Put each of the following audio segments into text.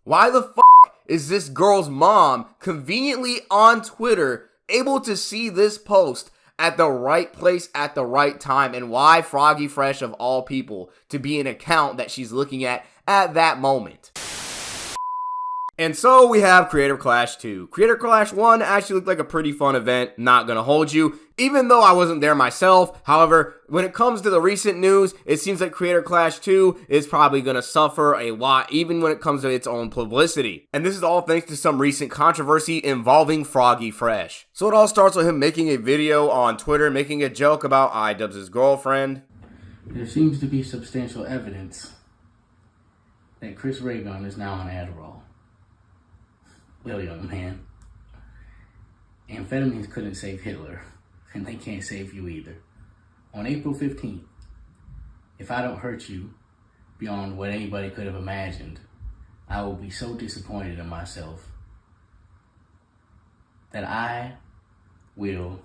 Why the f is this girl's mom conveniently on Twitter able to see this post at the right place at the right time, and why Froggy Fresh of all people to be an account that she's looking at that moment? And so we have Creator Clash 2. Creator Clash 1 actually looked like a pretty fun event, not gonna hold you, even though I wasn't there myself. However, when it comes to the recent news, it seems like Creator Clash 2 is probably gonna suffer a lot, even when it comes to its own publicity. And this is all thanks to some recent controversy involving Froggy Fresh. So it all starts with him making a video on Twitter, making a joke about iDubbbz's girlfriend. There seems to be substantial evidence that Chris Rayman is now on Adderall. Well, young man, amphetamines couldn't save Hitler, and they can't save you either. On April 15th, if I don't hurt you beyond what anybody could have imagined, I will be so disappointed in myself that I will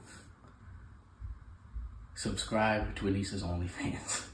subscribe to Anissa's OnlyFans.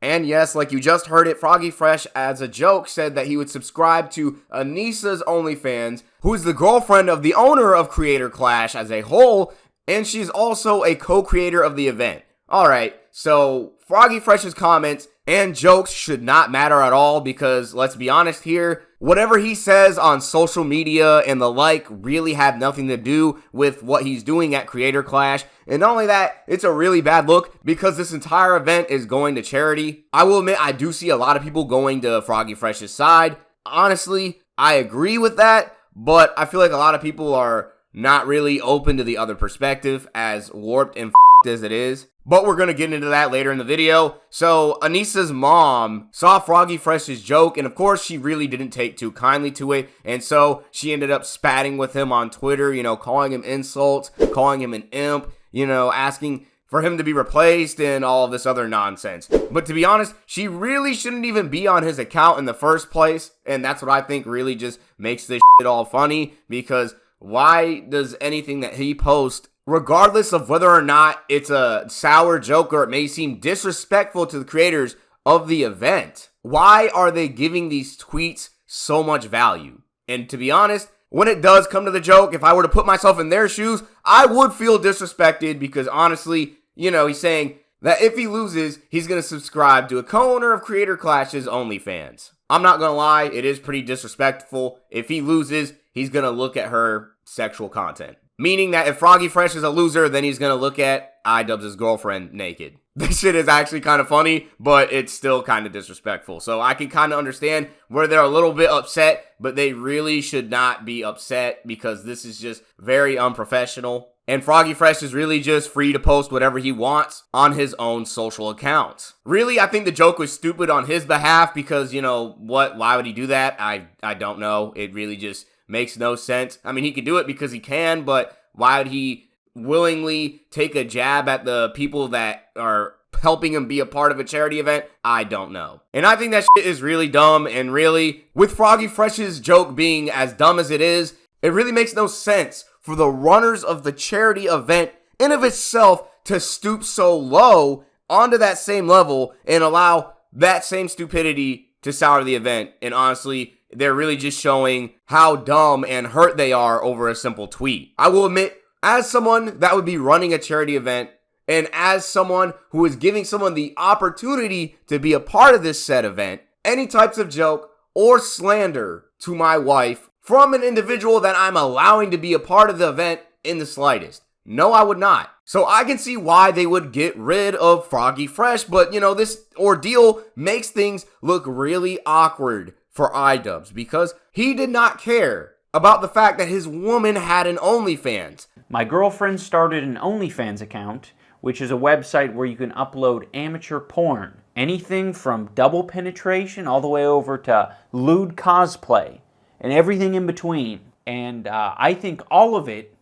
And yes, like you just heard it, Froggy Fresh, as a joke, said that he would subscribe to Anissa's OnlyFans, who is the girlfriend of the owner of Creator Clash as a whole, and she's also a co-creator of the event. Alright, so Froggy Fresh's comments and jokes should not matter at all, because let's be honest here, whatever he says on social media and the like really have nothing to do with what he's doing at Creator Clash. And not only that, it's a really bad look because this entire event is going to charity. I will admit, I do see a lot of people going to Froggy Fresh's side. Honestly, I agree with that, but I feel like a lot of people are not really open to the other perspective, as warped and as it is. But we're going to get into that later in the video. So Anissa's mom saw Froggy Fresh's joke, and of course she really didn't take too kindly to it, and so she ended up spatting with him on Twitter, you know, calling him insults, calling him an imp, you know, asking for him to be replaced and all of this other nonsense. But to be honest, she really shouldn't even be on his account in the first place, and that's what I think really just makes this shit all funny, because why does anything that he posts, regardless of whether or not it's a sour joke or it may seem disrespectful to the creators of the event, why are they giving these tweets so much value? And to be honest, when it does come to the joke, if I were to put myself in their shoes, I would feel disrespected, because honestly, you know, he's saying that if he loses, he's going to subscribe to a co-owner of Creator Clash's OnlyFans. I'm not going to lie, it is pretty disrespectful. If he loses, he's going to look at her sexual content. Meaning that if Froggy Fresh is a loser, then he's going to look at iDubbbz's girlfriend naked. This shit is actually kind of funny, but it's still kind of disrespectful. So I can kind of understand where they're a little bit upset, but they really should not be upset, because this is just very unprofessional. And Froggy Fresh is really just free to post whatever he wants on his own social accounts. Really, I think the joke was stupid on his behalf, because, you know, why would he do that? I don't know. It really just makes no sense. I mean, he could do it because he can, but why would he willingly take a jab at the people that are helping him be a part of a charity event? I don't know. And I think that shit is really dumb, and really, with Froggy Fresh's joke being as dumb as it is, it really makes no sense for the runners of the charity event in of itself to stoop so low onto that same level and allow that same stupidity to sour the event. And honestly, they're really just showing how dumb and hurt they are over a simple tweet. I will admit, as someone that would be running a charity event, and as someone who is giving someone the opportunity to be a part of this said event, any types of joke or slander to my wife from an individual that I'm allowing to be a part of the event in the slightest, no, I would not. So I can see why they would get rid of Froggy Fresh, but you know, this ordeal makes things look really awkward for iDubbbz, because he did not care about the fact that his woman had an OnlyFans. My girlfriend started an OnlyFans account, which is a website where you can upload amateur porn. Anything from double penetration all the way over to lewd cosplay and everything in between. And I think all of it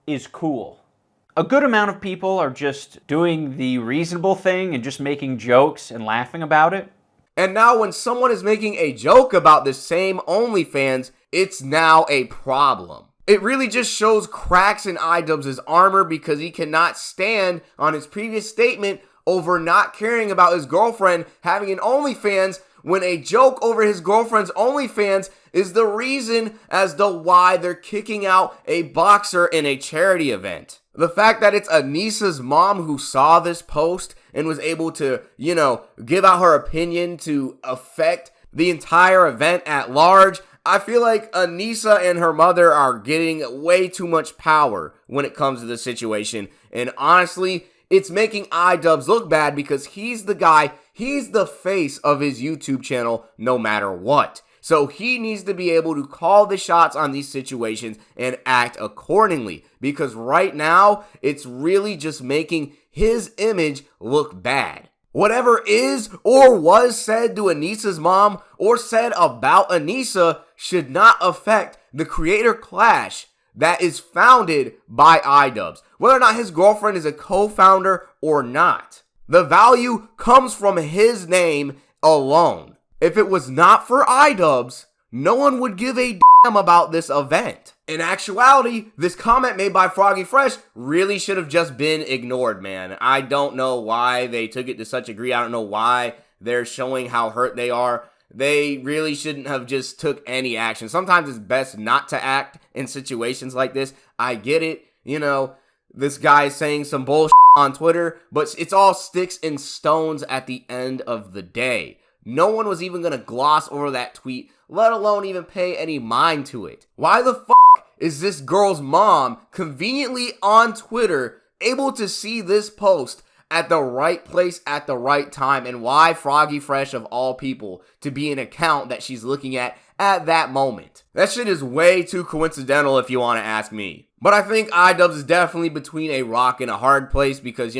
is cool. A good amount of people are just doing the reasonable thing and just making jokes and laughing about it. And now when someone is making a joke about the same OnlyFans, it's now a problem. It really just shows cracks in iDubbbz's armor, because he cannot stand on his previous statement over not caring about his girlfriend having an OnlyFans, when a joke over his girlfriend's OnlyFans is the reason as to why they're kicking out a boxer in a charity event. The fact that it's Anissa's mom who saw this post and was able to, give out her opinion to affect the entire event at large, I feel like Anissa and her mother are getting way too much power when it comes to this situation. And honestly, it's making iDubbbz look bad because he's the guy, he's the face of his YouTube channel no matter what. So he needs to be able to call the shots on these situations and act accordingly, because right now it's really just making his image look bad. Whatever is or was said to Anissa's mom or said about Anissa should not affect the creator clash that is founded by iDubbbz, whether or not his girlfriend is a co-founder or not. The value comes from his name alone. If it was not for iDubbbz, no one would give a damn about this event. In actuality, this comment made by Froggy Fresh really should have just been ignored, man. I don't know why they took it to such a degree. I don't know why they're showing how hurt they are. They really shouldn't have just took any action. Sometimes it's best not to act in situations like this. I get it. This guy is saying some bullshit on Twitter, but it's all sticks and stones at the end of the day. No one was even going to gloss over that tweet, let alone even pay any mind to it. Why the fuck is this girl's mom conveniently on Twitter able to see this post at the right place at the right time, and why Froggy Fresh of all people to be an account that she's looking at that moment? That shit is way too coincidental if you want to ask me. But I think iDubbbz is definitely between a rock and a hard place because,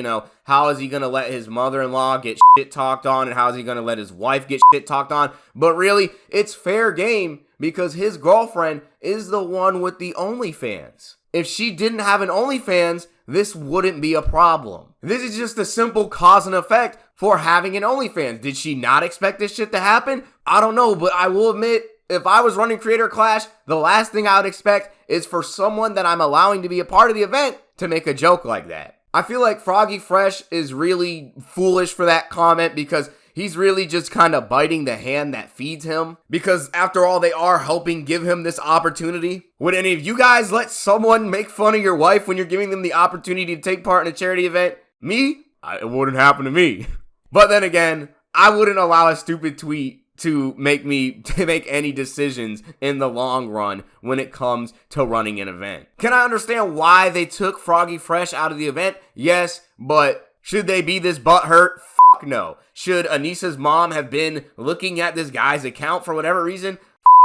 how is he going to let his mother-in-law get shit talked on, and how is he going to let his wife get shit talked on? But really, it's fair game because his girlfriend is the one with the OnlyFans. If she didn't have an OnlyFans, this wouldn't be a problem. This is just a simple cause and effect for having an OnlyFans. Did she not expect this shit to happen? I don't know, but I will admit, if I was running Creator Clash, the last thing I would expect is for someone that I'm allowing to be a part of the event to make a joke like that. I feel like Froggy Fresh is really foolish for that comment because he's really just kind of biting the hand that feeds him. Because after all, they are helping give him this opportunity. Would any of you guys let someone make fun of your wife when you're giving them the opportunity to take part in a charity event? Me? It wouldn't happen to me. But then again, I wouldn't allow a stupid tweet to make me make any decisions in the long run when it comes to running an event. Can I understand why they took Froggy Fresh out of the event? Yes, but should they be this butthurt? Fuck no. Should Anissa's mom have been looking at this guy's account for whatever reason?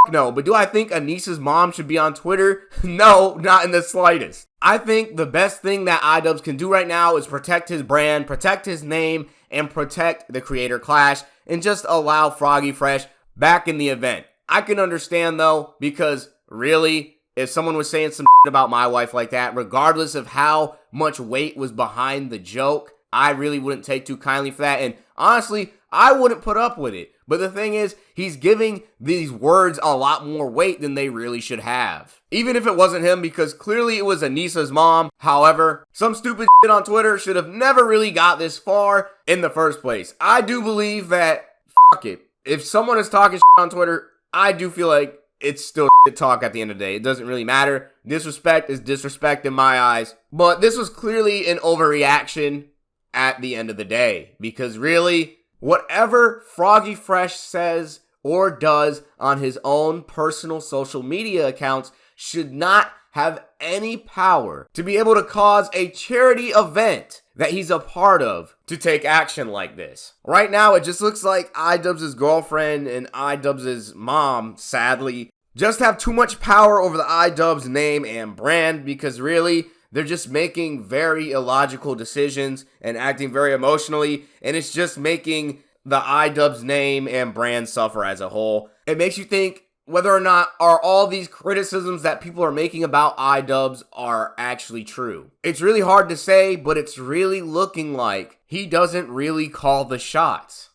Fuck no. But do I think Anissa's mom should be on Twitter? No, not in the slightest. I think the best thing that iDubbbz can do right now is protect his brand, protect his name, and protect the creator clash, and just allow Froggy Fresh back in the event. I can understand though, because really, if someone was saying some shit about my wife like that, regardless of how much weight was behind the joke, I really wouldn't take too kindly for that. And honestly, I wouldn't put up with it. But the thing is, he's giving these words a lot more weight than they really should have. Even if it wasn't him, because clearly it was Anissa's mom. However, some stupid shit on Twitter should have never really got this far in the first place. I do believe that, fuck it. If someone is talking shit on Twitter, I do feel like it's still shit talk at the end of the day. It doesn't really matter. Disrespect is disrespect in my eyes. But this was clearly an overreaction at the end of the day. Because really, whatever Froggy Fresh says or does on his own personal social media accounts should not have any power to be able to cause a charity event that he's a part of to take action like this. Right now, it just looks like iDubbbz's girlfriend and iDubbbz's mom, sadly, just have too much power over the iDubbbz name and brand because really, they're just making very illogical decisions and acting very emotionally, and it's just making the iDubbbz name and brand suffer as a whole. It makes you think whether or not are all these criticisms that people are making about iDubbbz are actually true. It's really hard to say, but it's really looking like he doesn't really call the shots.